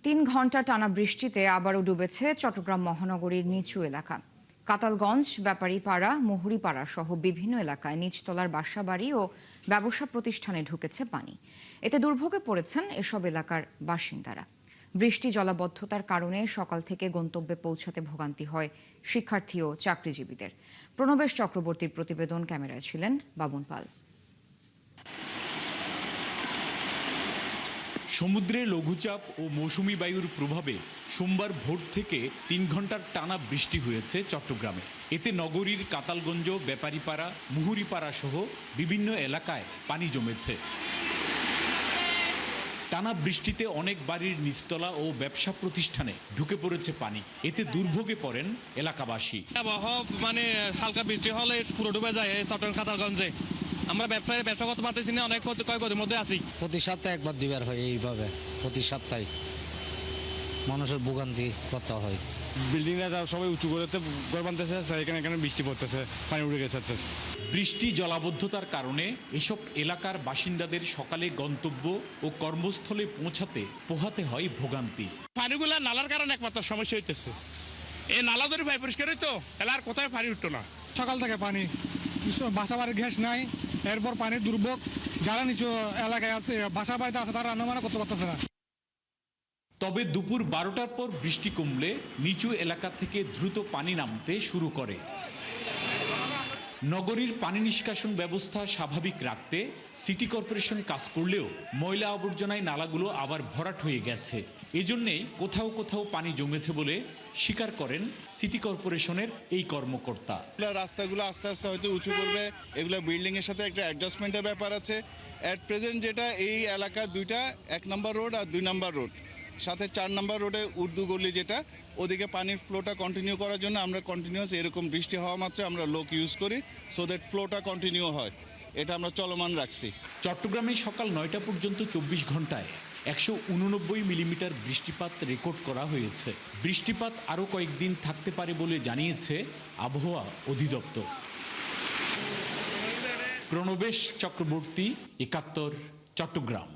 ৩ ঘন্টা টানা বৃষ্টিতে আবারও ডুবেছে চট্টগ্রাম মহানগরীর নিচু এলাকা। কাতালগঞ্জ, ব্যাপারীপাড়া, মুহুরীপাড়া সহ বিভিন্ন এলাকায় নিচতলার বাসাবাড়ি ও ব্যবসা প্রতিষ্ঠানে ঢুকেছে পানি। এতে দুর্ভোগে পড়েছেন এসব এলাকার বাসিন্দারা। বৃষ্টি জলাবদ্ধতার কারণে সকাল থেকে গন্তব্যে পৌঁছাতে ভোগান্তি হয় শিক্ষার্থী ও চাকরিজীবীদের। প্রণবেশ চক্রবর্তীর প্রতিবেদন, ক্যামেরায় ছিলেন বাবুন পাল। সমুদ্রে লঘুচাপ ও মৌসুমী বায়ুর প্রভাবে সোমবার ভোর থেকে ৩ ঘন্টার টানা বৃষ্টি হয়েছে চট্টগ্রামে। এতে নগরীর কাতালগঞ্জ, ব্যাপারীপাড়া, মুহুরীপাড়া সহ বিভিন্ন এলাকায় পানি জমেছে। টানা বৃষ্টিতে অনেক বাড়ির নিচতলা ও ব্যবসা প্রতিষ্ঠানে ঢুকে পড়েছে পানি। এতে দুর্ভোগে পড়েন এলাকাবাসী। আবহাওয়া হালকা বৃষ্টি হলে পুরো ডুবে যায় চট্টগ্রাম কাতালগঞ্জে। আমরা ব্যবসা করতে পারতেছি না, অনেক ক্ষয়ক্ষতির মধ্যে আছি। প্রতি সপ্তাহে একবার দুইবার হয় এইভাবে, প্রতি সপ্তাহে মানুষের ভোগান্তি করতে হয়। বিল্ডিংটা সবাই উঁচু করে ঘর বানতেছে, এখানে বৃষ্টি পড়তেছে, পানি উঠে গেছে। বৃষ্টি জলাবদ্ধতার কারণে এসব এলাকার বাসিন্দাদের সকালে গন্তব্য ও কর্মস্থলে পৌঁছাতে পোহাতে হয় ভোগান্তি। পানিগুলা নালার কারণে একমাত্র সমস্যা হইতেছে। এই নালা ধরে ভাই পরিষ্কার হইতো, এলাকার কোথায় পানি উঠতো না। সকাল থেকে পানি, বাসা বাড়ির গ্যাস নাই, এরপর পানির দুর্ভোগ। যারা নিচু এলাকায় আছে, বাসা বাড়িতে আছে, তারা রান্নাবান্না করতে পারতেছে না। তবে দুপুর 12টার পর বৃষ্টি কমলে নিচু এলাকা থেকে দ্রুত পানি নামতে শুরু করে। নগরীর পানি নিষ্কাশন ব্যবস্থা স্বাভাবিক রাখতে সিটি কর্পোরেশন কাজ করলেও ময়লা আবর্জনায় নালাগুলো আবার ভরাট হয়ে গেছে। এজন্যেই কোথাও কোথাও পানি জমেছে বলে স্বীকার করেন সিটি কর্পোরেশনের এই কর্মকর্তা। রাস্তাগুলো আস্তে আস্তে হয়তো উঁচু করবে, এগুলো বিল্ডিং এর সাথে একটা অ্যাডজাস্টমেন্টের ব্যাপার আছে। অ্যাট প্রেজেন্ট যেটা এই এলাকা দুইটা, 1 নম্বর রোড আর 2 নম্বর রোড, সাথে 4 নম্বর রোডে উর্দু গলি, যেটা ওদিকে পানির ফ্লোটা কন্টিনিউ করার জন্য আমরা কন্টিনিউয়াস এরকম বৃষ্টি হওয়া মাত্র আমরা লোক ইউজ করি, সো দ্যাট ফ্লোটা কন্টিনিউ হয়। এটা আমরা চলমান রাখছি। চট্টগ্রামে সকাল 9টা পর্যন্ত 24 ঘন্টায় 189 মিলিমিটার বৃষ্টিপাত রেকর্ড করা হয়েছে। বৃষ্টিপাত আরও কয়েকদিন থাকতে পারে বলে জানিয়েছে আবহাওয়া অধিদপ্তর। প্রণবেশ চক্রবর্তী, 71, চট্টগ্রাম।